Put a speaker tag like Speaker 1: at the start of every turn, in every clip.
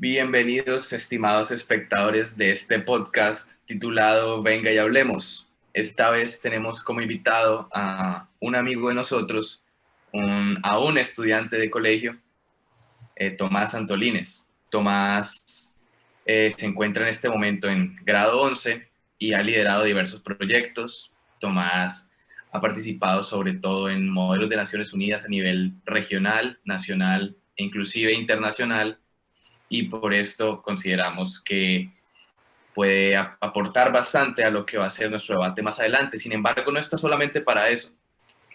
Speaker 1: Bienvenidos, estimados espectadores de este podcast titulado Venga y Hablemos. Esta vez tenemos como invitado a un amigo de nosotros, a un estudiante de colegio, Tomás Antolines. Tomás se encuentra en este momento en grado 11 y ha liderado diversos proyectos. Tomás ha participado sobre todo en modelos de Naciones Unidas a nivel regional, nacional e inclusive internacional, y por esto consideramos que puede aportar bastante a lo que va a ser nuestro debate más adelante. Sin embargo, no está solamente para eso.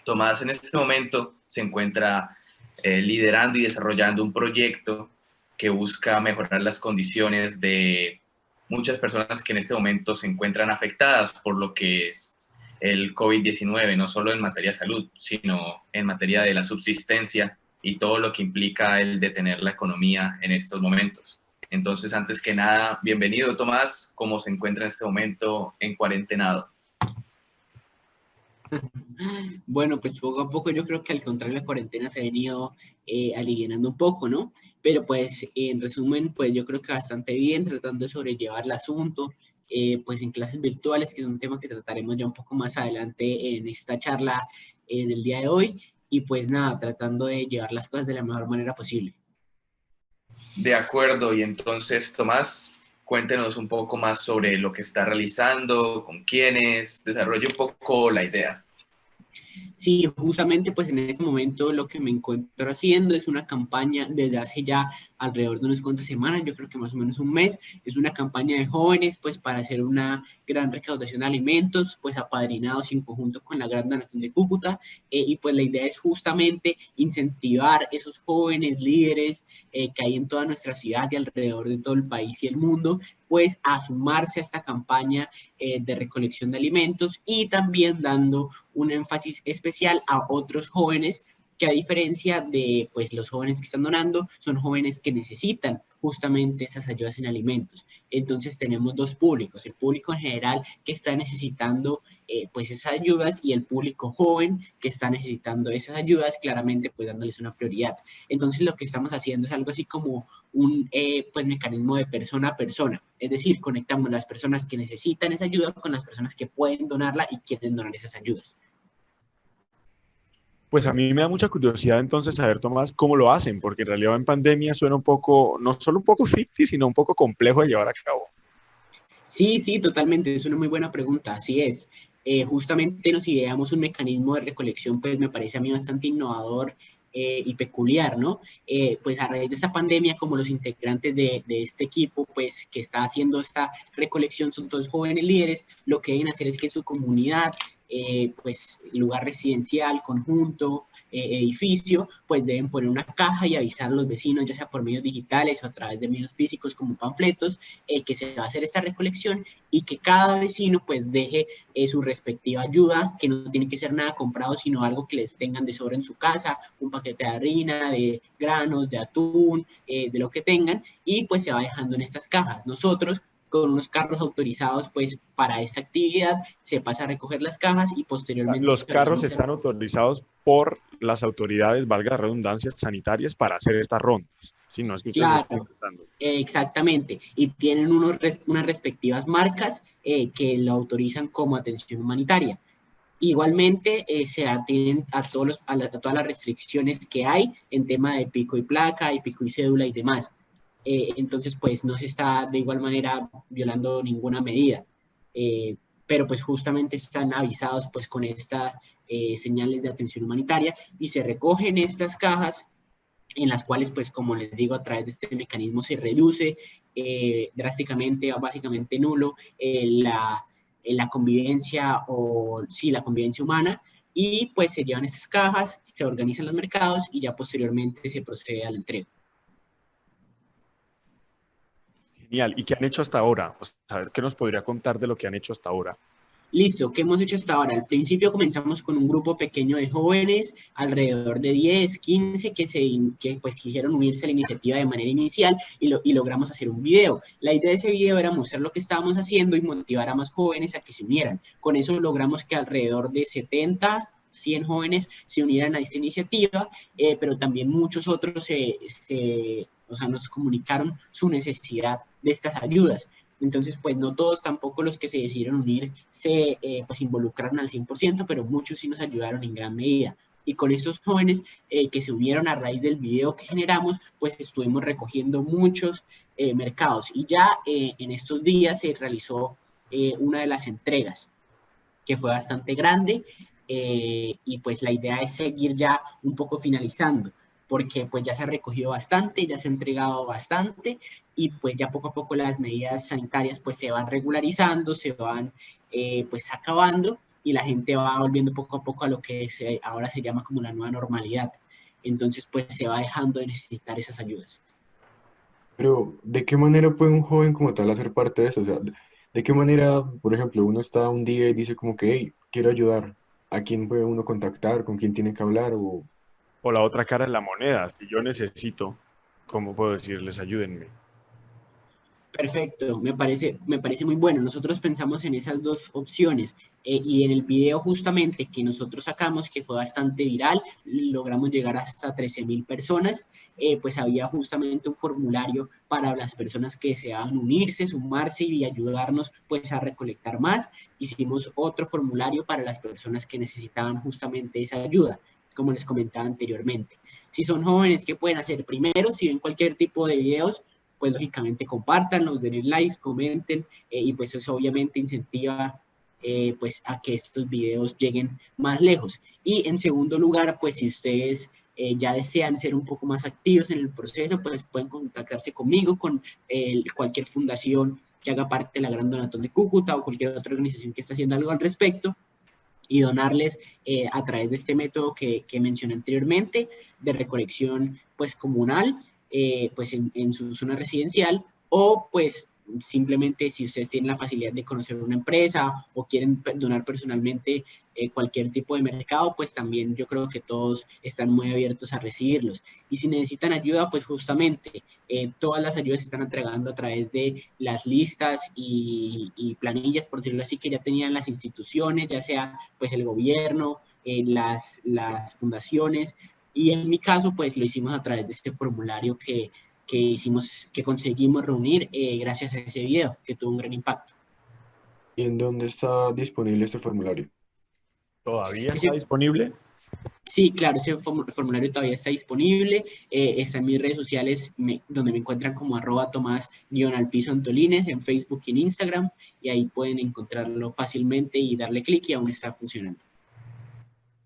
Speaker 1: Tomás en este momento se encuentra liderando y desarrollando un proyecto que busca mejorar las condiciones de muchas personas que en este momento se encuentran afectadas por lo que es el COVID-19, no solo en materia de salud, sino en materia de la subsistencia y todo lo que implica el detener la economía en estos momentos. Entonces, antes que nada, bienvenido, Tomás. ¿Cómo se encuentra en este momento en cuarentenado?
Speaker 2: Bueno, pues poco a poco yo creo que al contrario la cuarentena se ha venido alivianando un poco, ¿no? Pero pues en resumen, pues yo creo que bastante bien, tratando de sobrellevar el asunto, pues en clases virtuales, que es un tema que trataremos ya un poco más adelante en esta charla del día de hoy, y pues nada, tratando de llevar las cosas de la mejor manera posible.
Speaker 1: De acuerdo, y entonces, Tomás, cuéntenos un poco más sobre lo que está realizando, con quiénes, desarrolle un poco la idea.
Speaker 2: Sí, justamente pues en este momento lo que me encuentro haciendo es una campaña desde hace ya alrededor de unas cuantas semanas, yo creo que más o menos un mes, es una campaña de jóvenes pues para hacer una gran recaudación de alimentos, pues apadrinados en conjunto con la Gran Donación de Cúcuta, y pues la idea es justamente incentivar esos jóvenes líderes que hay en toda nuestra ciudad y alrededor de todo el país y el mundo, pues a sumarse a esta campaña de recolección de alimentos, y también dando un énfasis especial a otros jóvenes que, a diferencia de pues, los jóvenes que están donando, son jóvenes que necesitan justamente esas ayudas en alimentos. Entonces tenemos dos públicos: el público en general que está necesitando pues esas ayudas, y el público joven que está necesitando esas ayudas, claramente pues dándoles una prioridad. Entonces lo que estamos haciendo es algo así como un pues mecanismo de persona a persona, es decir, conectamos las personas que necesitan esa ayuda con las personas que pueden donarla y quieren donar esas ayudas.
Speaker 3: Pues a mí me da mucha curiosidad entonces saber, Tomás, cómo lo hacen, porque en realidad en pandemia suena un poco, no solo un poco ficti, sino un poco complejo de llevar a cabo.
Speaker 2: Sí, totalmente, es una muy buena pregunta, así es. Justamente nos ideamos un mecanismo de recolección, pues me parece a mí bastante innovador y peculiar, ¿no? Pues a raíz de esta pandemia, como los integrantes de este equipo, pues que está haciendo esta recolección son todos jóvenes líderes, lo que deben hacer es que en su comunidad, pues lugar residencial, conjunto, edificio, pues deben poner una caja y avisar a los vecinos, ya sea por medios digitales o a través de medios físicos como panfletos, que se va a hacer esta recolección, y que cada vecino pues deje su respectiva ayuda, que no tiene que ser nada comprado, sino algo que les tengan de sobra en su casa, un paquete de harina, de granos, de atún, de lo que tengan, y pues se va dejando en estas cajas. Nosotros, con unos carros autorizados pues para esta actividad, se pasa a recoger las cajas y posteriormente
Speaker 3: Los carros están autorizados por las autoridades, valga la redundancia, sanitarias para hacer estas rondas. Sí, no es que ustedes
Speaker 2: Claro,
Speaker 3: estén intentando.
Speaker 2: exactamente, y tienen unas respectivas marcas que lo autorizan como atención humanitaria. Igualmente, se atienden a todas las restricciones que hay en tema de pico y placa, y pico y cédula y demás. Entonces, pues no se está de igual manera violando ninguna medida. Pero pues justamente están avisados pues con estas señales de atención humanitaria, y se recogen estas cajas, en las cuales, pues como les digo, a través de este mecanismo se reduce drásticamente, básicamente nulo, la convivencia, o sí, la convivencia humana, y pues se llevan estas cajas, se organizan los mercados y ya posteriormente se procede al entrega.
Speaker 3: Genial. ¿Y qué han hecho hasta ahora? O sea, a ver, ¿qué nos podría contar de lo que han hecho hasta ahora?
Speaker 2: Listo, ¿qué hemos hecho hasta ahora? Al principio comenzamos con un grupo pequeño de jóvenes, alrededor de 10, 15, que pues quisieron unirse a la iniciativa de manera inicial, y logramos hacer un video. La idea de ese video era mostrar lo que estábamos haciendo y motivar a más jóvenes a que se unieran. Con eso logramos que alrededor de 70, 100 jóvenes se unieran a esta iniciativa, pero también muchos otros se o sea, nos comunicaron su necesidad de estas ayudas. Entonces, pues no todos tampoco los que se decidieron unir se pues involucraron al 100%, pero muchos sí nos ayudaron en gran medida. Y con estos jóvenes que se unieron a raíz del video que generamos, pues estuvimos recogiendo muchos mercados. Y ya en estos días se realizó una de las entregas, que fue bastante grande, y pues la idea es seguir ya un poco finalizando, porque pues ya se ha recogido bastante, ya se ha entregado bastante, y pues ya poco a poco las medidas sanitarias pues se van regularizando, se van pues acabando, y la gente va volviendo poco a poco a lo que ahora se llama como la nueva normalidad. Entonces pues se va dejando de necesitar esas ayudas.
Speaker 4: Pero, ¿de qué manera puede un joven como tal hacer parte de eso? O sea, ¿de qué manera, por ejemplo, uno está un día y dice como que, hey, quiero ayudar? ¿A quién puede uno contactar? ¿Con quién tiene que hablar?
Speaker 3: O la otra cara de la moneda, si yo necesito, ¿cómo puedo decirles ayúdenme?
Speaker 2: Perfecto, me parece muy bueno. Nosotros pensamos en esas dos opciones, y en el video justamente que nosotros sacamos, que fue bastante viral, logramos llegar hasta 13.000 personas, pues había justamente un formulario para las personas que deseaban unirse, sumarse y ayudarnos pues a recolectar más. Hicimos otro formulario para las personas que necesitaban justamente esa ayuda, como les comentaba anteriormente. Si son jóvenes, ¿qué pueden hacer? Primero, si ven cualquier tipo de videos, pues lógicamente compártanlos, denle likes, comenten, y pues eso obviamente incentiva pues a que estos videos lleguen más lejos. Y en segundo lugar, pues si ustedes ya desean ser un poco más activos en el proceso, pues pueden contactarse conmigo, con cualquier fundación que haga parte de la Gran Donatón de Cúcuta o cualquier otra organización que esté haciendo algo al respecto, y donarles a través de este método que mencioné anteriormente, de recolección pues comunal, pues en su zona residencial, o pues simplemente si ustedes tienen la facilidad de conocer una empresa o quieren donar personalmente cualquier tipo de mercado, pues también yo creo que todos están muy abiertos a recibirlos. Y si necesitan ayuda, pues justamente todas las ayudas se están entregando a través de las listas y planillas, por decirlo así, que ya tenían las instituciones, ya sea pues el gobierno, las fundaciones, y en mi caso pues lo hicimos a través de este formulario que conseguimos reunir gracias a ese video, que tuvo un gran impacto.
Speaker 4: ¿Y en dónde está disponible este formulario?
Speaker 3: ¿Todavía está
Speaker 2: Ese,
Speaker 3: disponible?
Speaker 2: sí, claro, ese formulario todavía está disponible, está en mis redes sociales, donde me encuentran como @Tomás_Alpizo Antolines en Facebook y en Instagram, y ahí pueden encontrarlo fácilmente y darle clic, y aún está funcionando.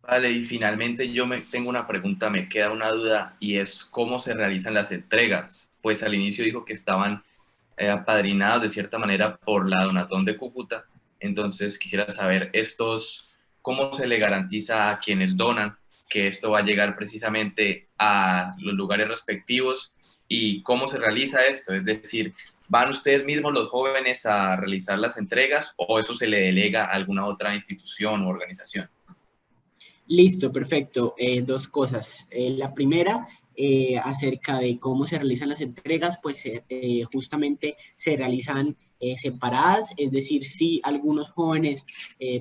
Speaker 1: Vale, y finalmente tengo una pregunta, me queda una duda, y es cómo se realizan las entregas. Pues al inicio dijo que estaban apadrinados de cierta manera por la Donatón de Cúcuta, entonces quisiera saber cómo se le garantiza a quienes donan que esto va a llegar precisamente a los lugares respectivos, y cómo se realiza esto, es decir, ¿van ustedes mismos los jóvenes a realizar las entregas o eso se le delega a alguna otra institución u organización?
Speaker 2: Listo, perfecto. Dos cosas. La primera, acerca de cómo se realizan las entregas, pues justamente se realizan separadas, es decir, sí, algunos jóvenes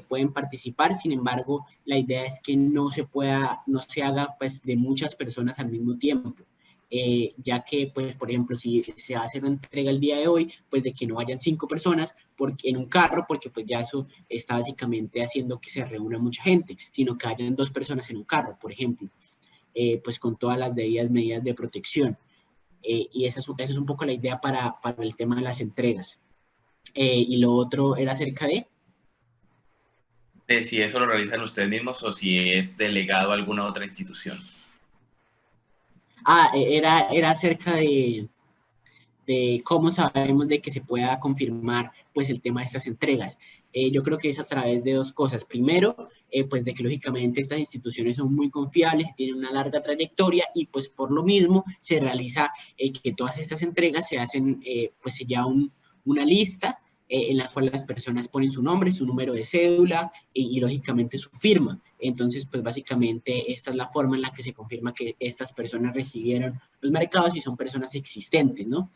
Speaker 2: pueden participar, sin embargo, la idea es que no se haga pues de muchas personas al mismo tiempo. Ya que, pues, por ejemplo, si se hace una entrega el día de hoy, pues de que no vayan 5 personas en un carro, porque pues ya eso está básicamente haciendo que se reúna mucha gente, sino que hayan 2 personas en un carro, por ejemplo, pues con todas las debidas medidas de protección. Y esa es un poco la idea para el tema de las entregas. Y lo otro era acerca
Speaker 1: De si eso lo realizan ustedes mismos o si es delegado a alguna otra institución.
Speaker 2: era acerca de cómo sabemos de que se pueda confirmar pues el tema de estas entregas. Yo creo que es a través de dos cosas. Primero, pues de que lógicamente estas instituciones son muy confiables y tienen una larga trayectoria, y pues por lo mismo se realiza que todas estas entregas se hacen, pues se lleva una lista en la cual las personas ponen su nombre, su número de cédula y lógicamente su firma. Entonces, pues básicamente esta es la forma en la que se confirma que estas personas recibieron los mercados y son personas existentes, ¿no?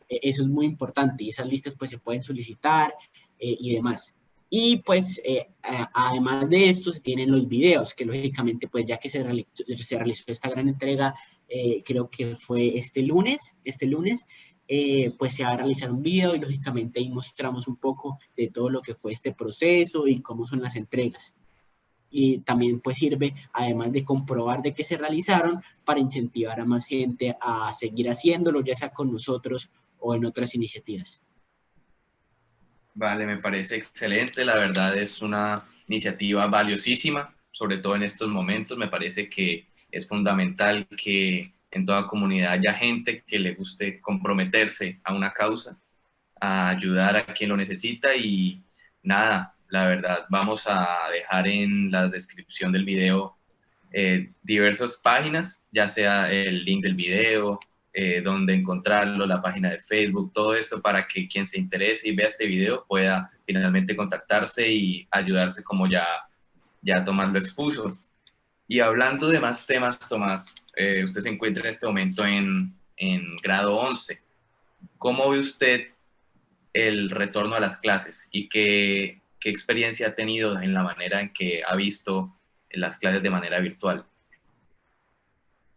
Speaker 2: Eso es muy importante, y esas listas pues se pueden solicitar y demás. Y pues además de esto se tienen los videos, que lógicamente pues ya que se realizó esta gran entrega creo que fue este lunes, pues se va a realizar un video y lógicamente ahí mostramos un poco de todo lo que fue este proceso y cómo son las entregas. Y también pues sirve, además de comprobar de que se realizaron, para incentivar a más gente a seguir haciéndolo, ya sea con nosotros o en otras iniciativas.
Speaker 1: Vale, me parece excelente, la verdad es una iniciativa valiosísima, sobre todo en estos momentos. Me parece que es fundamental que en toda comunidad haya gente que le guste comprometerse a una causa, a ayudar a quien lo necesita y nada, la verdad, vamos a dejar en la descripción del video diversas páginas, ya sea el link del video, dónde encontrarlo, la página de Facebook, todo esto para que quien se interese y vea este video pueda finalmente contactarse y ayudarse como ya Tomás lo expuso. Y hablando de más temas, Tomás, usted se encuentra en este momento en grado 11. ¿Cómo ve usted el retorno a las clases y qué experiencia ha tenido en la manera en que ha visto las clases de manera virtual?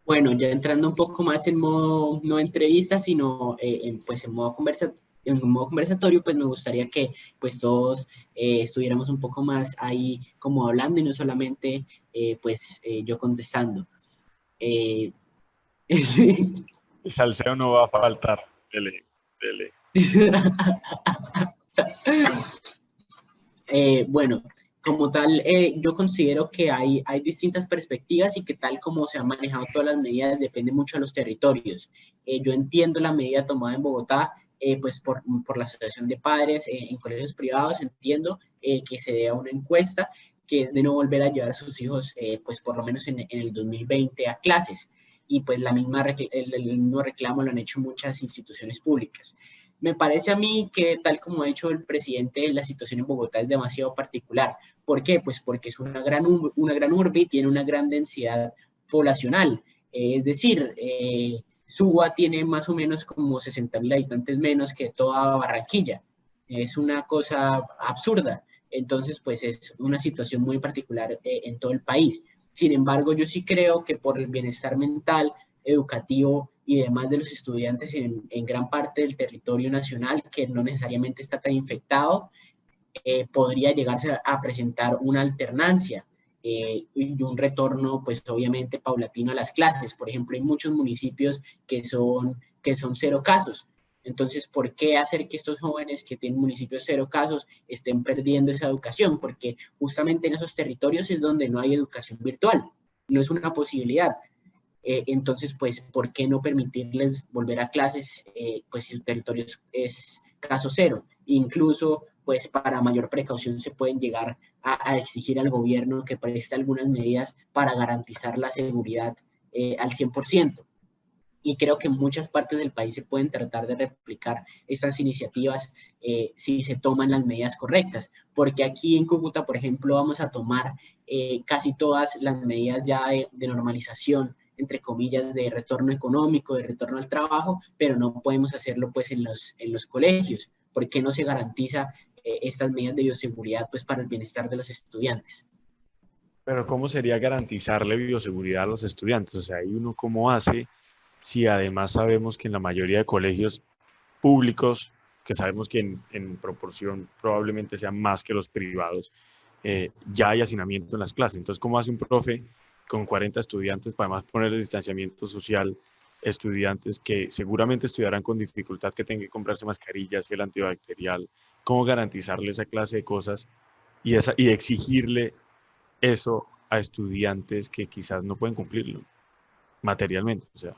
Speaker 2: Bueno, ya entrando un poco más en modo, no entrevista, sino pues en modo conversatorio, pues me gustaría que pues todos estuviéramos un poco más ahí como hablando y no solamente yo contestando. Sí.
Speaker 3: El salseo no va a faltar. Dele.
Speaker 2: Bueno, como tal, yo considero que hay distintas perspectivas y que tal como se han manejado todas las medidas depende mucho de los territorios. Yo entiendo la medida tomada en Bogotá, pues por la Asociación de Padres en colegios privados, entiendo que se dé una encuesta que es de no volver a llevar a sus hijos, pues por lo menos en el 2020 a clases. Y pues el mismo reclamo lo han hecho muchas instituciones públicas. Me parece a mí que, tal como ha dicho el presidente, la situación en Bogotá es demasiado particular. ¿Por qué? Pues porque es una gran urbe y tiene una gran densidad poblacional. Es decir, Suba tiene más o menos como 60.000 habitantes menos que toda Barranquilla. Es una cosa absurda. Entonces, pues es una situación muy particular en todo el país. Sin embargo, yo sí creo que por el bienestar mental, educativo y demás de los estudiantes en gran parte del territorio nacional, que no necesariamente está tan infectado, podría llegarse a presentar una alternancia y un retorno, pues obviamente paulatino a las clases. Por ejemplo, hay muchos municipios que son 0 casos. Entonces, ¿por qué hacer que estos jóvenes que tienen municipios 0 casos estén perdiendo esa educación? Porque justamente en esos territorios es donde no hay educación virtual, no es una posibilidad. Entonces, pues, ¿por qué no permitirles volver a clases, pues si su territorio es caso 0? Incluso, pues, para mayor precaución se pueden llegar a exigir al gobierno que preste algunas medidas para garantizar la seguridad al 100%. Y creo que en muchas partes del país se pueden tratar de replicar estas iniciativas si se toman las medidas correctas. Porque aquí en Cúcuta, por ejemplo, vamos a tomar casi todas las medidas ya de normalización, entre comillas, de retorno económico, de retorno al trabajo, pero no podemos hacerlo pues en los colegios. ¿Por qué no se garantiza estas medidas de bioseguridad pues para el bienestar de los estudiantes?
Speaker 3: Pero ¿cómo sería garantizarle bioseguridad a los estudiantes? O sea, ¿y uno cómo hace si además sabemos que en la mayoría de colegios públicos, que sabemos que en proporción probablemente sean más que los privados, ya hay hacinamiento en las clases? Entonces, ¿cómo hace un profe con 40 estudiantes para además poner el distanciamiento social? Estudiantes que seguramente estudiarán con dificultad, que tengan que comprarse mascarillas, gel antibacterial. ¿Cómo garantizarle esa clase de cosas y exigirle eso a estudiantes que quizás no pueden cumplirlo materialmente? O sea,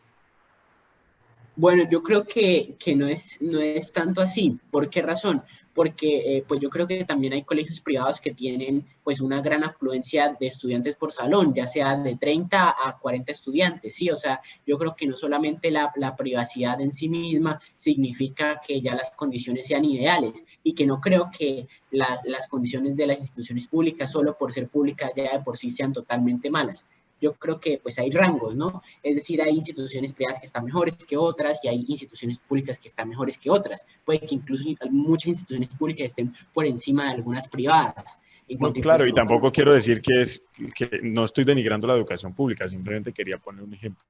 Speaker 2: bueno, yo creo que no es tanto así. ¿Por qué razón? Porque pues yo creo que también hay colegios privados que tienen pues una gran afluencia de estudiantes por salón, ya sea de 30 a 40 estudiantes, ¿sí? O sea, yo creo que no solamente la privacidad en sí misma significa que ya las condiciones sean ideales y que no creo que las condiciones de las instituciones públicas, solo por ser públicas ya de por sí, sean totalmente malas. Yo creo que pues hay rangos, ¿no? Es decir, hay instituciones privadas que están mejores que otras y hay instituciones públicas que están mejores que otras. Puede que incluso muchas instituciones públicas estén por encima de algunas privadas.
Speaker 3: no, claro, y tampoco quiero decir que no estoy denigrando la educación pública, simplemente quería poner un ejemplo.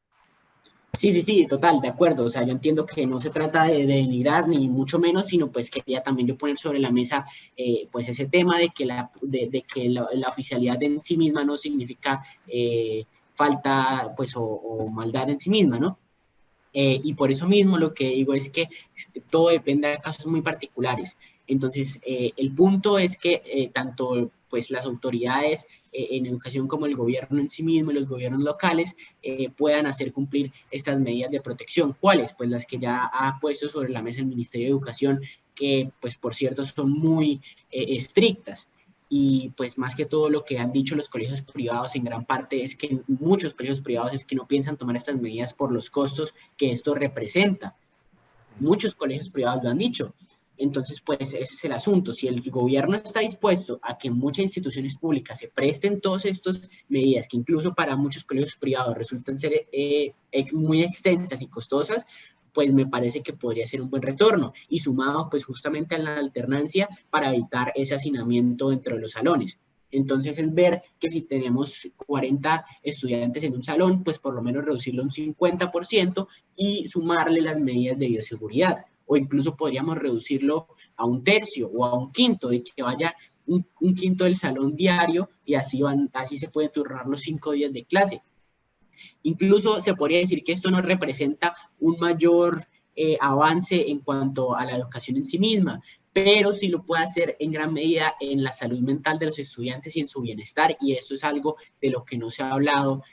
Speaker 2: Sí, total, de acuerdo. O sea, yo entiendo que no se trata de denigrar ni mucho menos, sino pues quería también yo poner sobre la mesa pues ese tema de que la oficialidad en sí misma no significa falta pues o maldad en sí misma, ¿no? Y por eso mismo lo que digo es que todo depende de casos muy particulares. Entonces, el punto es que tanto pues las autoridades en educación como el gobierno en sí mismo y los gobiernos locales puedan hacer cumplir estas medidas de protección. ¿Cuáles? Pues las que ya ha puesto sobre la mesa el Ministerio de Educación, que pues por cierto son muy estrictas. Y pues más que todo lo que han dicho los colegios privados en gran parte es que muchos colegios privados es que no piensan tomar estas medidas por los costos que esto representa. Muchos colegios privados lo han dicho. Entonces, pues ese es el asunto. Si el gobierno está dispuesto a que muchas instituciones públicas se presten todas estas medidas, que incluso para muchos colegios privados resultan ser muy extensas y costosas, pues me parece que podría ser un buen retorno. Y sumado, pues justamente a la alternancia para evitar ese hacinamiento dentro de los salones. Entonces, es ver que si tenemos 40 estudiantes en un salón, pues por lo menos reducirlo un 50% y sumarle las medidas de bioseguridad. O incluso podríamos reducirlo a un tercio o a un quinto, de que vaya un quinto del salón diario y así se pueden turnar los 5 días de clase. Incluso se podría decir que esto no representa un mayor avance en cuanto a la educación en sí misma, pero sí lo puede hacer en gran medida en la salud mental de los estudiantes y en su bienestar, y eso es algo de lo que no se ha hablado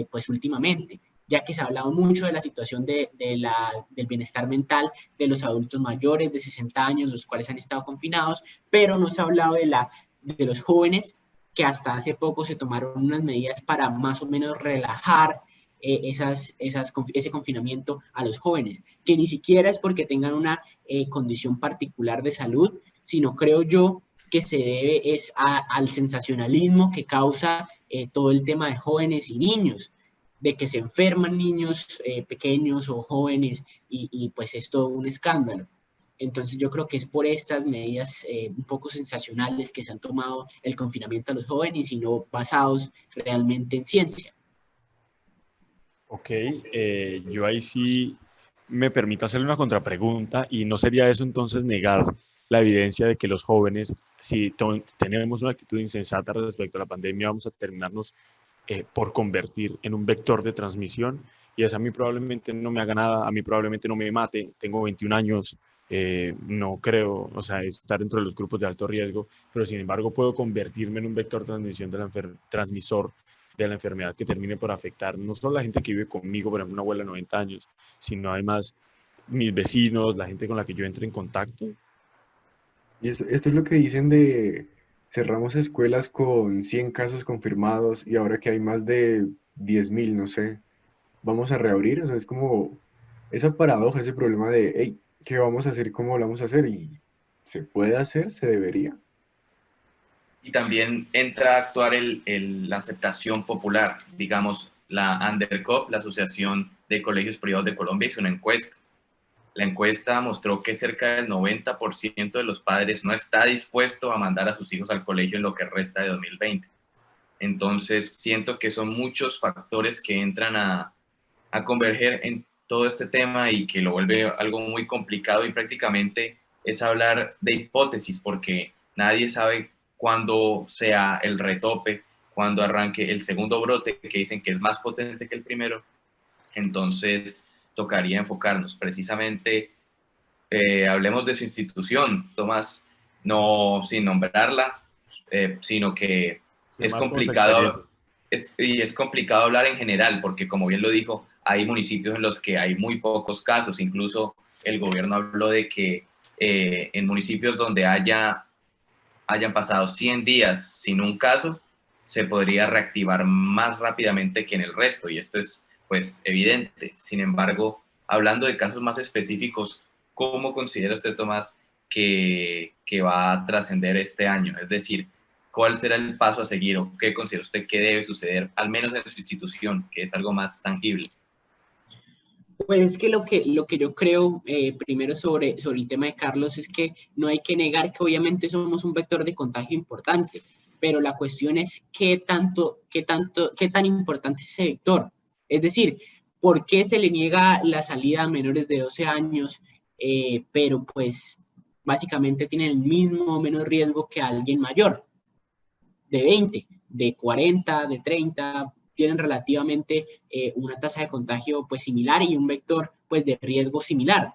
Speaker 2: pues últimamente, ya que se ha hablado mucho de la situación del bienestar mental de los adultos mayores de 60 años, los cuales han estado confinados, pero no se ha hablado de los jóvenes que hasta hace poco se tomaron unas medidas para más o menos relajar ese confinamiento a los jóvenes, que ni siquiera es porque tengan una condición particular de salud, sino creo yo que se debe al sensacionalismo que causa todo el tema de jóvenes y niños, de que se enferman niños pequeños o jóvenes y pues es todo un escándalo. Entonces yo creo que es por estas medidas un poco sensacionales que se han tomado el confinamiento a los jóvenes y no basados realmente en ciencia.
Speaker 3: Ok, yo ahí sí me permito hacerle una contrapregunta y no sería eso entonces negar la evidencia de que los jóvenes, si tenemos una actitud insensata respecto a la pandemia, vamos a terminarnos por convertir en un vector de transmisión y eso a mí probablemente no me haga nada, a mí probablemente no me mate, tengo 21 años, no creo, o sea, estar dentro de los grupos de alto riesgo, pero sin embargo puedo convertirme en un vector de transmisión de transmisor de la enfermedad que termine por afectar no solo a la gente que vive conmigo, por ejemplo, una abuela de 90 años, sino además mis vecinos, la gente con la que yo entre en contacto.
Speaker 4: Y esto es lo que dicen de cerramos escuelas con 100 casos confirmados y ahora que hay más de 10.000, no sé, vamos a reabrir. O sea, es como esa paradoja, ese problema de, hey, ¿qué vamos a hacer? ¿Cómo lo vamos a hacer? Y se puede hacer, se debería.
Speaker 1: Y también entra a actuar la aceptación popular. Digamos, la ANDERCOP, la Asociación de Colegios Privados de Colombia, hizo una encuesta. La encuesta mostró que cerca del 90% de los padres no está dispuesto a mandar a sus hijos al colegio en lo que resta de 2020. Entonces, siento que son muchos factores que entran a converger en todo este tema y que lo vuelve algo muy complicado y prácticamente es hablar de hipótesis porque nadie sabe cuándo sea el retope, cuándo arranque el segundo brote que dicen que es más potente que el primero. Entonces, tocaría enfocarnos precisamente, hablemos de su institución, Tomás, no sin nombrarla, sino que
Speaker 3: Sí,
Speaker 1: es
Speaker 3: más como su experiencia.
Speaker 1: complicado, y es complicado hablar en general, porque como bien lo dijo, hay municipios en los que hay muy pocos casos, incluso el gobierno habló de que en municipios donde hayan pasado 100 días sin un caso, se podría reactivar más rápidamente que en el resto, y esto es pues evidente. Sin embargo, hablando de casos más específicos, ¿cómo considera usted, Tomás, que va a trascender este año? Es decir, ¿cuál será el paso a seguir o qué considera usted que debe suceder, al menos en su institución, que es algo más tangible?
Speaker 2: Pues es que lo que yo creo primero sobre el tema de Carlos es que no hay que negar que obviamente somos un vector de contagio importante, pero la cuestión es qué tan importante es ese vector. Es decir, ¿Por qué se le niega la salida a menores de 12 años, pero pues básicamente tienen el mismo o menos riesgo que alguien mayor, de 20, de 40, de 30, tienen relativamente una tasa de contagio pues similar y un vector pues de riesgo similar?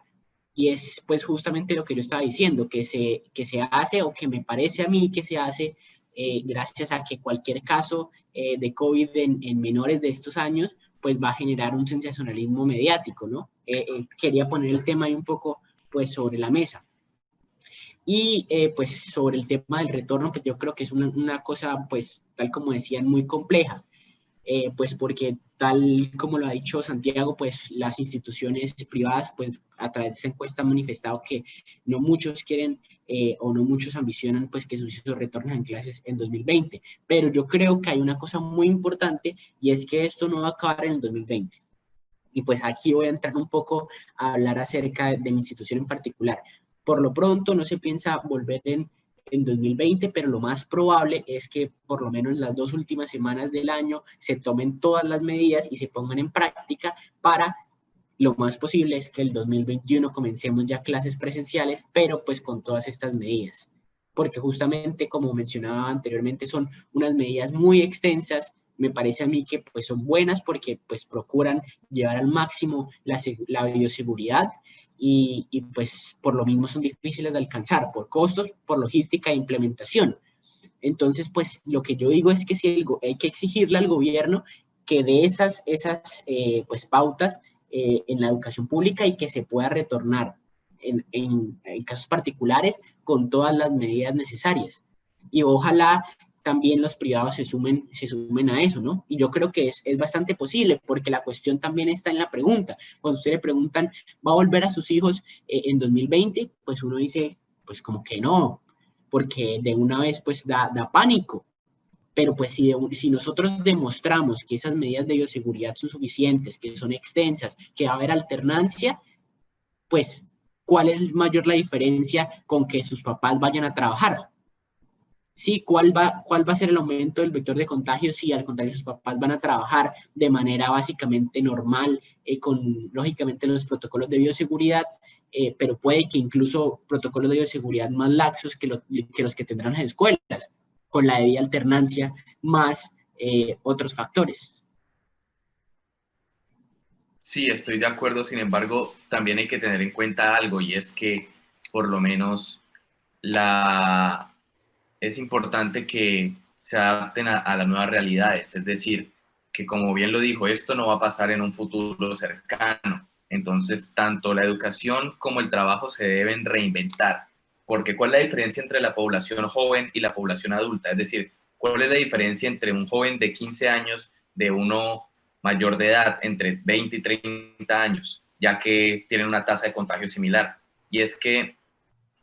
Speaker 2: Y es pues justamente lo que yo estaba diciendo, que se hace o que me parece a mí que se hace gracias a que cualquier caso de COVID en menores de estos años pues va a generar un sensacionalismo mediático, ¿no? Quería poner el tema ahí un poco pues sobre la mesa. Y pues sobre el tema del retorno, pues yo creo que es una cosa pues tal como decían muy compleja. Pues porque tal como lo ha dicho Santiago, pues las instituciones privadas, pues a través de esta encuesta han manifestado que no muchos quieren o no muchos ambicionan pues que sus hijos retornen en clases en 2020. Pero yo creo que hay una cosa muy importante y es que esto no va a acabar en el 2020. Y pues aquí voy a entrar un poco a hablar acerca de mi institución en particular. Por lo pronto no se piensa volver en 2020, pero lo más probable es que por lo menos las 2 últimas semanas del año se tomen todas las medidas y se pongan en práctica para lo más posible es que el 2021 comencemos ya clases presenciales, pero pues con todas estas medidas. Porque justamente, como mencionaba anteriormente, son unas medidas muy extensas. Me parece a mí que pues son buenas porque pues procuran llevar al máximo la bioseguridad y pues por lo mismo son difíciles de alcanzar por costos, por logística e implementación. Entonces, pues lo que yo digo es que si hay que exigirle al gobierno que dé esas pues, pautas en la educación pública y que se pueda retornar en casos particulares con todas las medidas necesarias. Y ojalá también los privados se sumen a eso, ¿no? Y yo creo que es bastante posible, porque la cuestión también está en la pregunta. Cuando usted le preguntan, ¿va a volver a sus hijos en 2020? Pues uno dice, pues como que no, porque de una vez pues da pánico. Pero pues si nosotros demostramos que esas medidas de bioseguridad son suficientes, que son extensas, que va a haber alternancia, pues ¿cuál es mayor la diferencia con que sus papás vayan a trabajar? Sí, ¿cuál va a ser el aumento del vector de contagio si al contrario sus papás van a trabajar de manera básicamente normal, con lógicamente los protocolos de bioseguridad, pero puede que incluso protocolos de bioseguridad más laxos que los que tendrán las escuelas, con la debida alternancia más otros factores?
Speaker 1: Sí, estoy de acuerdo. Sin embargo, también hay que tener en cuenta algo, y es que por lo menos es importante que se adapten a las nuevas realidades. Es decir, que como bien lo dijo, esto no va a pasar en un futuro cercano. Entonces, tanto la educación como el trabajo se deben reinventar. Porque ¿cuál es la diferencia entre la población joven y la población adulta? Es decir, ¿cuál es la diferencia entre un joven de 15 años de uno mayor de edad, entre 20 y 30 años, ya que tienen una tasa de contagio similar? Y es que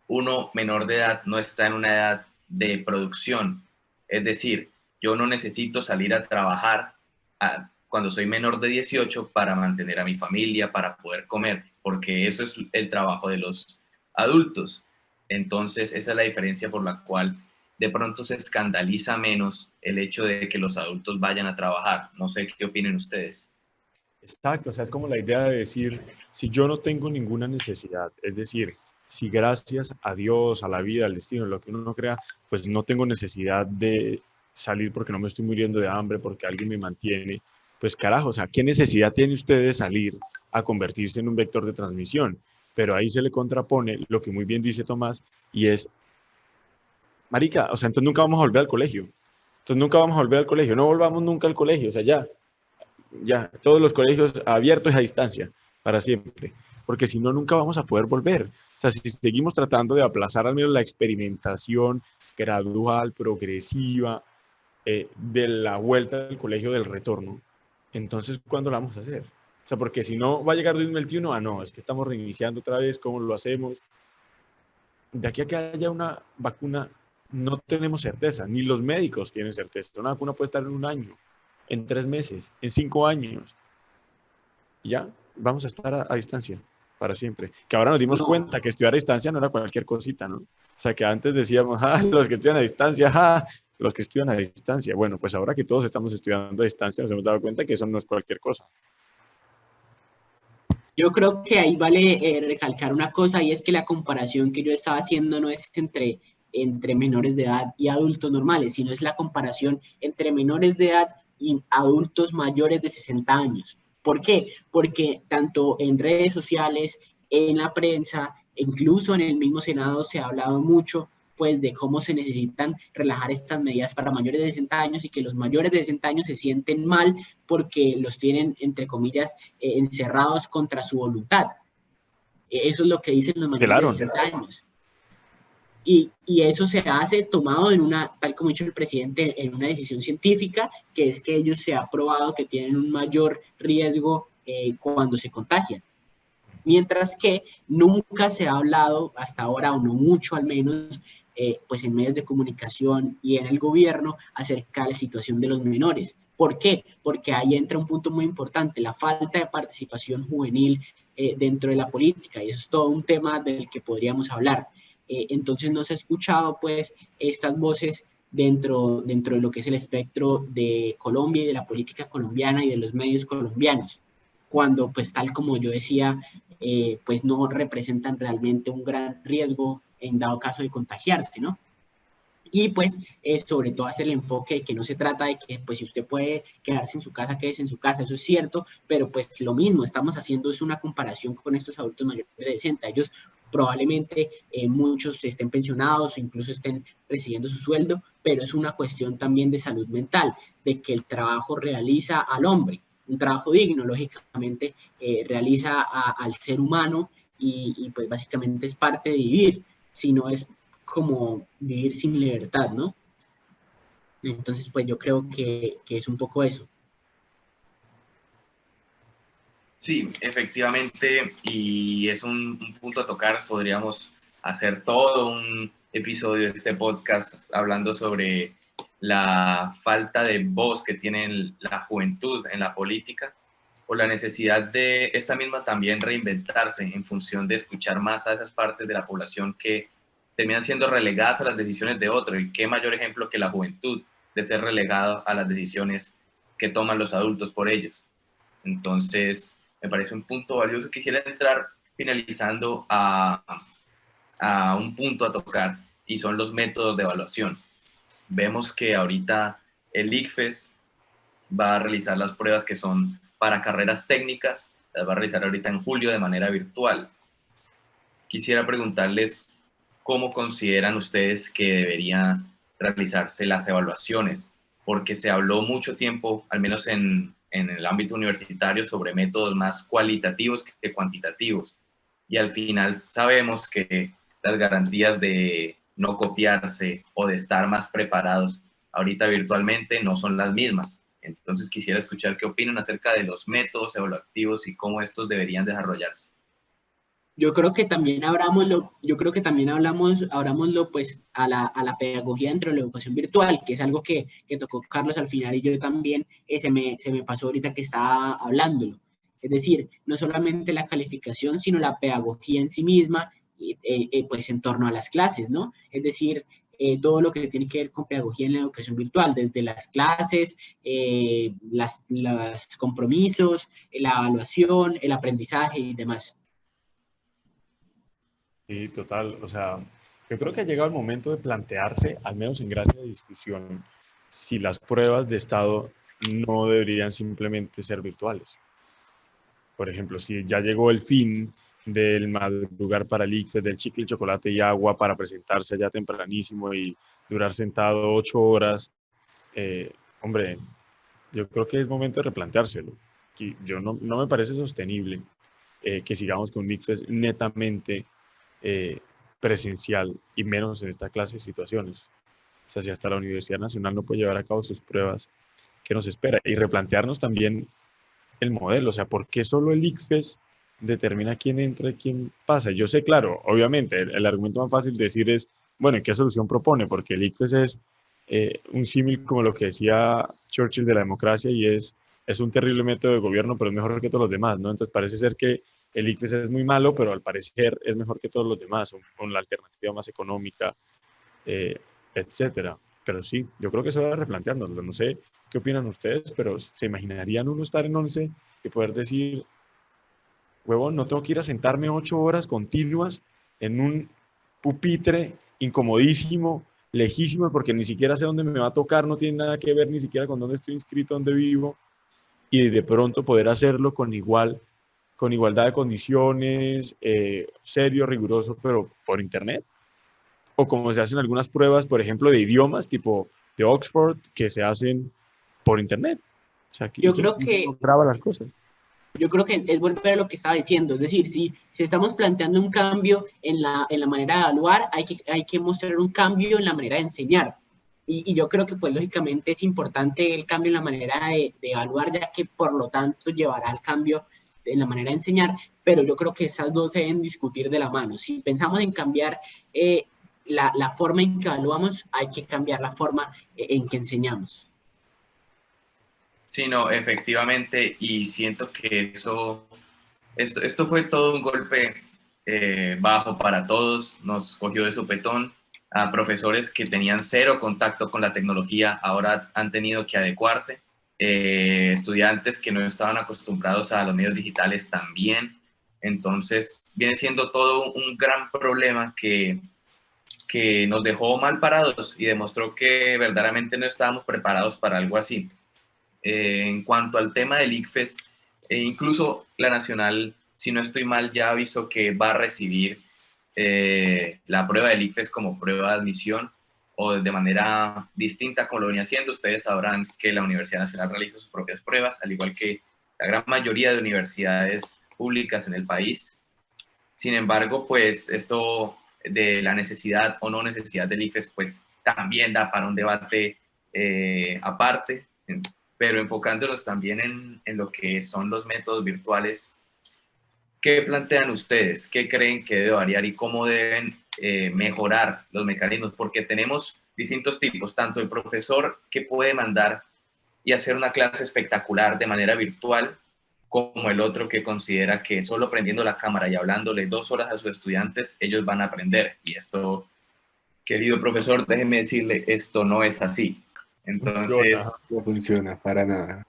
Speaker 1: uno menor de edad no está en una edad de producción. Es decir, yo no necesito salir a trabajar cuando soy menor de 18 para mantener a mi familia, para poder comer, porque eso es el trabajo de los adultos. Entonces, esa es la diferencia por la cual de pronto se escandaliza menos el hecho de que los adultos vayan a trabajar. No sé qué opinen ustedes.
Speaker 3: Exacto, o sea, es como la idea de decir, si yo no tengo ninguna necesidad, es decir, si gracias a Dios, a la vida, al destino, lo que uno no crea, pues no tengo necesidad de salir porque no me estoy muriendo de hambre, porque alguien me mantiene, pues carajo, o sea, ¿qué necesidad tiene usted de salir a convertirse en un vector de transmisión? Pero ahí se le contrapone lo que muy bien dice Tomás, y es, marica, o sea, entonces nunca vamos a volver al colegio. Entonces nunca vamos a volver al colegio, no volvamos nunca al colegio, o sea, ya, todos los colegios abiertos a distancia, para siempre, porque si no, nunca vamos a poder volver. O sea, si seguimos tratando de aplazar al menos la experimentación gradual, progresiva, de la vuelta al colegio del retorno, entonces, ¿cuándo la vamos a hacer? O sea, porque si no, va a llegar 2021, no, es que estamos reiniciando otra vez, ¿cómo lo hacemos? De aquí a que haya una vacuna, no tenemos certeza, ni los médicos tienen certeza. Una vacuna puede estar en 1 año, en 3 meses, en 5 años. Y ya, vamos a estar a distancia para siempre. Que ahora nos dimos cuenta que estudiar a distancia no era cualquier cosita, ¿no? O sea, que antes decíamos, los que estudian a distancia, los que estudian a distancia. Bueno, pues ahora que todos estamos estudiando a distancia, nos hemos dado cuenta que eso no es cualquier cosa.
Speaker 2: Yo creo que ahí vale recalcar una cosa, y es que la comparación que yo estaba haciendo no es entre menores de edad y adultos normales, sino es la comparación entre menores de edad y adultos mayores de 60 años. ¿Por qué? Porque tanto en redes sociales, en la prensa, incluso en el mismo Senado se ha hablado mucho pues de cómo se necesitan relajar estas medidas para mayores de 60 años y que los mayores de 60 años se sienten mal porque los tienen, entre comillas, encerrados contra su voluntad. Eso es lo que dicen los mayores de
Speaker 3: Claro,
Speaker 2: 60 años. Y eso se hace tomado en una, tal como ha dicho el presidente, en una decisión científica, que es que ellos se ha probado que tienen un mayor riesgo cuando se contagian. Mientras que nunca se ha hablado hasta ahora, o no mucho al menos, pues en medios de comunicación y en el gobierno, acerca de la situación de los menores. ¿Por qué? Porque ahí entra un punto muy importante, la falta de participación juvenil dentro de la política, y eso es todo un tema del que podríamos hablar. Entonces no se ha escuchado pues estas voces dentro de lo que es el espectro de Colombia y de la política colombiana y de los medios colombianos, cuando pues tal como yo decía, pues no representan realmente un gran riesgo en dado caso de contagiarse, ¿no? Y pues sobre todo hacer el enfoque de que no se trata de que pues si usted puede quedarse en su casa, quédese en su casa, eso es cierto, pero pues lo mismo, estamos haciendo es una comparación con estos adultos mayores de 60, ellos probablemente muchos estén pensionados o incluso estén recibiendo su sueldo, pero es una cuestión también de salud mental, de que el trabajo realiza al hombre, un trabajo digno, lógicamente realiza al ser humano y pues básicamente es parte de vivir, si no es como vivir sin libertad, ¿no? Entonces, pues yo creo que es un poco eso.
Speaker 1: Sí, efectivamente, y es un punto a tocar. Podríamos hacer todo un episodio de este podcast hablando sobre la falta de voz que tiene la juventud en la política, o la necesidad de esta misma también reinventarse en función de escuchar más a esas partes de la población que terminan siendo relegadas a las decisiones de otro. Y qué mayor ejemplo que la juventud de ser relegado a las decisiones que toman los adultos por ellos. Entonces, me parece un punto valioso. Quisiera entrar finalizando a un punto a tocar, y son los métodos de evaluación. Vemos que ahorita el ICFES va a realizar las pruebas que son para carreras técnicas, las va a realizar ahorita en julio de manera virtual. Quisiera preguntarles cómo consideran ustedes que deberían realizarse las evaluaciones, porque se habló mucho tiempo, al menos en el ámbito universitario, sobre métodos más cualitativos que cuantitativos. Y al final sabemos que las garantías de no copiarse o de estar más preparados ahorita virtualmente no son las mismas. Entonces quisiera escuchar qué opinan acerca de los métodos evaluativos y cómo estos deberían desarrollarse.
Speaker 2: Yo creo que también abramoslo pues a la pedagogía dentro de la educación virtual, que es algo que tocó Carlos al final y yo también se me pasó ahorita que estaba hablándolo. Es decir, no solamente la calificación, sino la pedagogía en sí misma, pues en torno a las clases, ¿no? Es decir, todo lo que tiene que ver con pedagogía en la educación virtual, desde las clases, los compromisos, la evaluación, el aprendizaje y demás.
Speaker 3: sí, total. O sea, yo creo que ha llegado el momento de plantearse, al menos en gracia de discusión, si las pruebas de estado no deberían simplemente ser virtuales. Por ejemplo, si ya llegó el fin del madrugar para el ICFES, del chicle, chocolate y agua para presentarse ya tempranísimo y durar sentado 8 horas, eh, hombre, yo creo que es momento de replanteárselo. Y yo no me parece sostenible que sigamos con un ICFES netamente eh, presencial y menos en esta clase de situaciones. O sea, si hasta la Universidad Nacional no puede llevar a cabo sus pruebas, ¿qué nos espera? Y replantearnos también el modelo, o sea, ¿por qué solo el ICFES determina quién entra y quién pasa? Yo sé, claro, obviamente, el argumento más fácil de decir es, bueno, ¿qué solución propone? Porque el ICFES es un símil como lo que decía Churchill de la democracia y es un terrible método de gobierno, pero es mejor que todos los demás, ¿no? Entonces parece ser que el ICFES es muy malo, pero al parecer es mejor que todos los demás, con la alternativa más económica, eh, etcétera. Pero sí, yo creo que eso debe replanteárnoslo. No sé qué opinan ustedes, pero ¿se imaginarían uno estar en 11 y poder decir, huevón, no tengo que ir a sentarme 8 horas continuas en un pupitre incomodísimo, lejísimo, porque ni siquiera sé dónde me va a tocar, no tiene nada que ver ni siquiera con dónde estoy inscrito, dónde vivo, y de pronto poder hacerlo con igualdad de condiciones, serio, riguroso, pero por internet, o como se hacen algunas pruebas, por ejemplo, de idiomas, tipo de Oxford, que se hacen por internet. O sea,
Speaker 2: Yo
Speaker 3: ¿quién
Speaker 2: creo que
Speaker 3: graba las cosas?
Speaker 2: Yo creo que es volver a lo que estaba diciendo, es decir, si estamos planteando un cambio en la manera de evaluar, hay que mostrar un cambio en la manera de enseñar. Y yo creo que, pues, lógicamente es importante el cambio en la manera de evaluar, ya que, por lo tanto, llevará al cambio en la manera de enseñar, pero yo creo que esas dos se deben discutir de la mano. Si pensamos en cambiar la forma en que evaluamos, hay que cambiar la forma en que enseñamos.
Speaker 1: Sí, no, efectivamente, y siento que esto fue todo un golpe bajo para todos, nos cogió de sopetón. A profesores que tenían cero contacto con la tecnología ahora han tenido que adecuarse. Estudiantes que no estaban acostumbrados a los medios digitales también. Entonces, viene siendo todo un gran problema que nos dejó mal parados y demostró que verdaderamente no estábamos preparados para algo así. En cuanto al tema del ICFES, incluso la Nacional, si no estoy mal, ya avisó que va a recibir la prueba del ICFES como prueba de admisión o de manera distinta como lo venía haciendo. Ustedes sabrán que la Universidad Nacional realiza sus propias pruebas, al igual que la gran mayoría de universidades públicas en el país. Sin embargo, pues esto de la necesidad o no necesidad del ICFES, pues también da para un debate aparte, pero enfocándonos también en lo que son los métodos virtuales. ¿Qué plantean ustedes? ¿Qué creen que debe variar y cómo deben mejorar los mecanismos? Porque tenemos distintos tipos, tanto el profesor que puede mandar y hacer una clase espectacular de manera virtual, como el otro que considera que solo prendiendo la cámara y hablándole 2 horas a sus estudiantes, ellos van a aprender. Y esto, querido profesor, déjeme decirle, esto no es así.
Speaker 3: Funciona.
Speaker 1: Entonces,
Speaker 4: No funciona para nada.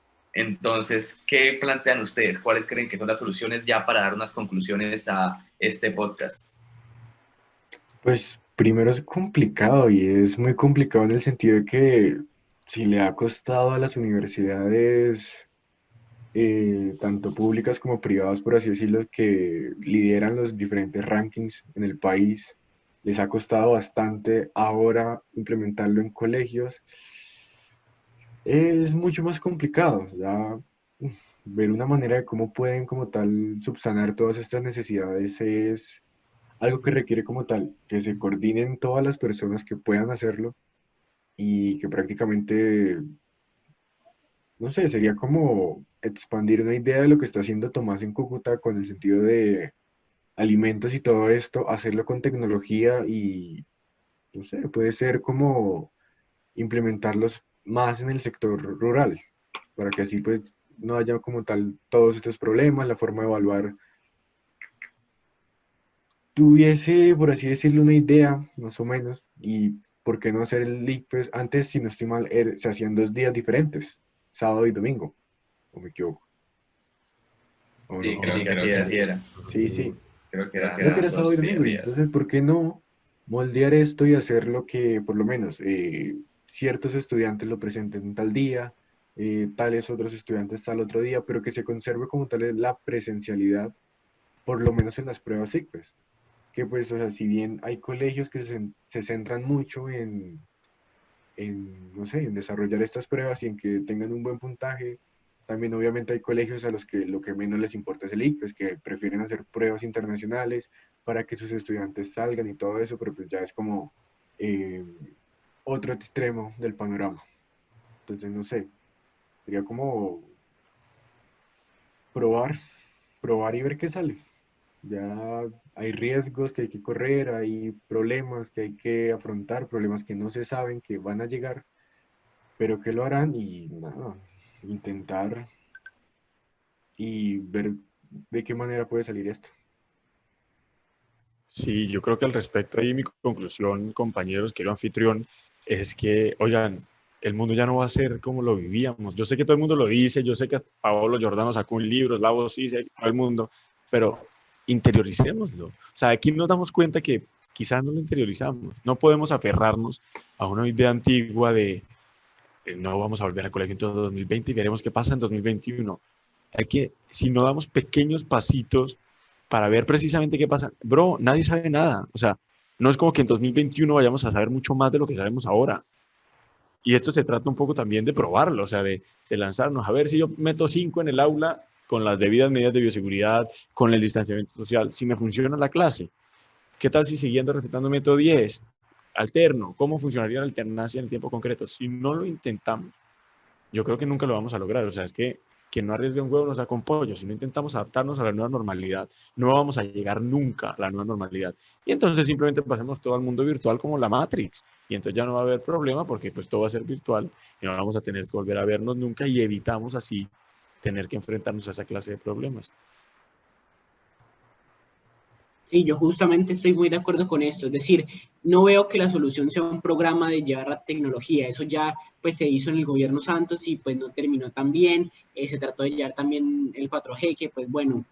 Speaker 1: ¿qué plantean ustedes? ¿Cuáles creen que son las soluciones ya para dar unas conclusiones a este podcast?
Speaker 4: Pues primero es complicado y es muy complicado en el sentido de que si le ha costado a las universidades, tanto públicas como privadas, por así decirlo, que lideran los diferentes rankings en el país, les ha costado bastante ahora implementarlo en colegios, es mucho más complicado. Ya ver una manera de cómo pueden como tal subsanar todas estas necesidades es algo que requiere como tal que se coordinen todas las personas que puedan hacerlo y que prácticamente, no sé, sería como expandir una idea de lo que está haciendo Tomás en Cúcuta con el sentido de alimentos y todo esto, hacerlo con tecnología y, no sé, puede ser como implementarlos más en el sector rural, para que así pues no haya como tal todos estos problemas, la forma de evaluar tuviese, por así decirlo, una idea, más o menos, y por qué no hacer el league, pues antes, si no estoy mal, se hacían 2 días diferentes, sábado y domingo, o me equivoco, o
Speaker 1: Sí,
Speaker 4: no,
Speaker 1: creo que así era.
Speaker 4: sí, sí,
Speaker 1: Creo que
Speaker 4: creo que
Speaker 1: eran
Speaker 4: era sábado y
Speaker 1: dos
Speaker 4: domingo, y
Speaker 1: días.
Speaker 4: entonces, ¿por qué no moldear esto y hacer lo que, por lo menos, ciertos estudiantes lo presenten tal día, tales otros estudiantes tal otro día, pero que se conserve como tal la presencialidad, por lo menos en las pruebas ICFES? Que pues, o sea, si bien hay colegios que se centran mucho no sé, en desarrollar estas pruebas y en que tengan un buen puntaje, también obviamente hay colegios a los que lo que menos les importa es el ICFES, que prefieren hacer pruebas internacionales para que sus estudiantes salgan y todo eso, pero pues ya es como eh, otro extremo del panorama. Entonces, no sé, sería como probar, probar y ver qué sale. Ya hay riesgos que hay que correr, hay problemas que hay que afrontar, problemas que no se saben que van a llegar, pero que lo harán y nada, intentar y ver de qué manera puede salir esto.
Speaker 3: Sí, yo creo que al respecto ahí mi conclusión, compañeros, querido anfitrión, es que, oigan, el mundo ya no va a ser como lo vivíamos. Yo sé que todo el mundo lo dice, yo sé que hasta Paolo Giordano sacó un libro, Slavoj Zizek, todo el mundo, pero interioricémoslo. O sea, aquí nos damos cuenta que quizás no lo interiorizamos. No podemos aferrarnos a una idea antigua de no vamos a volver al colegio en todo 2020 y veremos qué pasa en 2021. Hay que, si no damos pequeños pasitos para ver precisamente qué pasa, bro, nadie sabe nada. O sea, no es como que en 2021 vayamos a saber mucho más de lo que sabemos ahora. Y esto se trata un poco también de probarlo, o sea, de lanzarnos. A ver si yo meto 5 en el aula con las debidas medidas de bioseguridad, con el distanciamiento social, si me funciona la clase. ¿Qué tal si siguiendo respetando método 10? Alterno, ¿cómo funcionaría la alternancia en el tiempo concreto? Si no lo intentamos, yo creo que nunca lo vamos a lograr. O sea, es que quien no arriesga un huevo no saca un pollo. Si no intentamos adaptarnos a la nueva normalidad, no vamos a llegar nunca a la nueva normalidad. Y entonces simplemente pasemos todo al mundo virtual como la Matrix. Y entonces ya no va a haber problema porque pues todo va a ser virtual y no vamos a tener que volver a vernos nunca y evitamos así tener que enfrentarnos a esa clase de problemas.
Speaker 2: Sí, yo justamente estoy muy de acuerdo con esto, es decir, no veo que la solución sea un programa de llevar la tecnología, eso ya pues se hizo en el gobierno Santos y pues no terminó tan bien, se trató de llevar también el 4G, que pues bueno,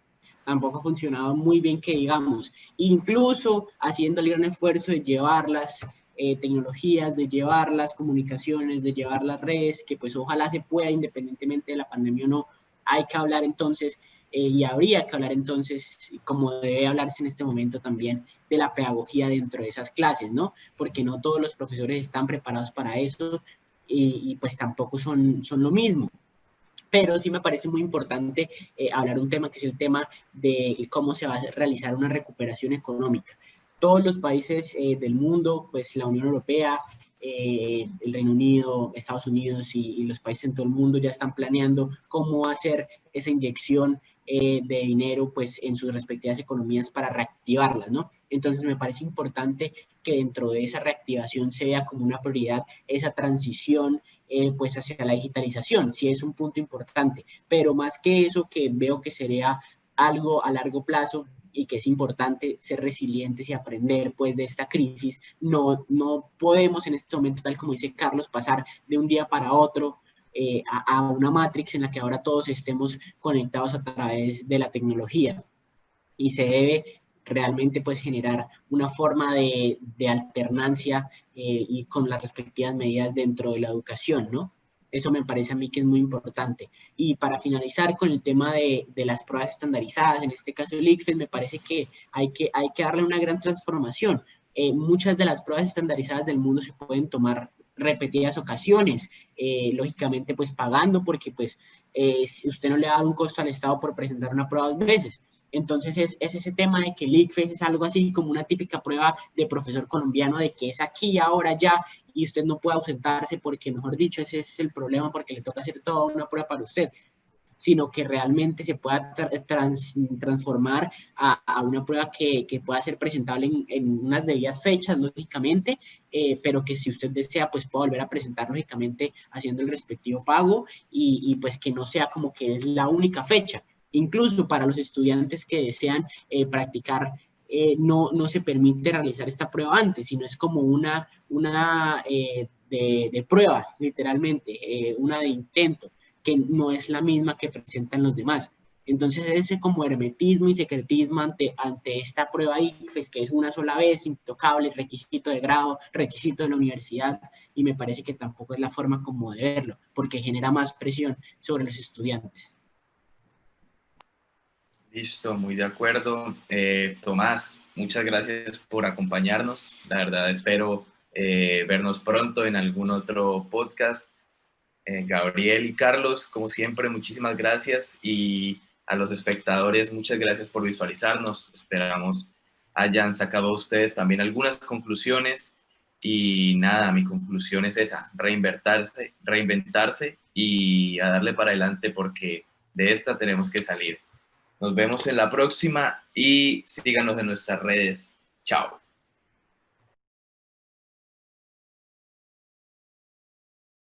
Speaker 2: tampoco ha funcionado muy bien que digamos, incluso haciendo el gran esfuerzo de llevar las tecnologías, de llevar las comunicaciones, de llevar las redes, que pues ojalá se pueda independientemente de la pandemia o no, hay que hablar entonces y habría que hablar entonces, como debe hablarse en este momento también, de la pedagogía dentro de esas clases, ¿no? Porque no todos los profesores están preparados para eso y pues tampoco son lo mismo. Pero sí me parece muy importante hablar un tema que es el tema de cómo se va a realizar una recuperación económica. Todos los países del mundo, pues la Unión Europea, el Reino Unido, Estados Unidos y los países en todo el mundo ya están planeando cómo hacer esa inyección de dinero pues en sus respectivas economías para reactivarlas, ¿no? Entonces me parece importante que dentro de esa reactivación se vea como una prioridad esa transición pues hacia la digitalización, sí es un punto importante, pero más que eso que veo que sería algo a largo plazo y que es importante ser resilientes y aprender pues de esta crisis, no podemos en este momento, tal como dice Carlos, pasar de un día para otro a una matrix en la que ahora todos estemos conectados a través de la tecnología y se debe realmente pues generar una forma de alternancia y con las respectivas medidas dentro de la educación, ¿no? Eso me parece a mí que es muy importante. Y para finalizar con el tema de las pruebas estandarizadas, en este caso el ICFES, me parece que hay que darle una gran transformación. Muchas de las pruebas estandarizadas del mundo se pueden tomar repetidas ocasiones, lógicamente pues pagando porque pues si usted no le da un costo al Estado por presentar una prueba 2 veces. Entonces es ese tema de que el ICFES es algo así como una típica prueba de profesor colombiano de que es aquí, ahora, ya, y usted no puede ausentarse porque, mejor dicho, ese es el problema porque le toca hacer toda una prueba para usted, sino que realmente se pueda transformar a una prueba que pueda ser presentable en unas debidas fechas, lógicamente, pero que si usted desea, pues pueda volver a presentar, lógicamente, haciendo el respectivo pago y pues que no sea como que es la única fecha. Incluso para los estudiantes que desean practicar no se permite realizar esta prueba antes, sino es como una de prueba, literalmente, una de intento, que no es la misma que presentan los demás. Entonces ese como hermetismo y secretismo ante esta prueba ICFES, que es una sola vez, intocable, requisito de grado, requisito de la universidad, y me parece que tampoco es la forma como de verlo, porque genera más presión sobre los estudiantes.
Speaker 1: Listo, muy de acuerdo. Tomás, muchas gracias por acompañarnos. La verdad, espero vernos pronto en algún otro podcast. Gabriel y Carlos, como siempre, muchísimas gracias. Y a los espectadores, muchas gracias por visualizarnos. Esperamos hayan sacado ustedes también algunas conclusiones. Y nada, mi conclusión es esa, reinventarse y a darle para adelante porque de esta tenemos que salir. Nos vemos en la próxima y síganos en nuestras redes. Chao.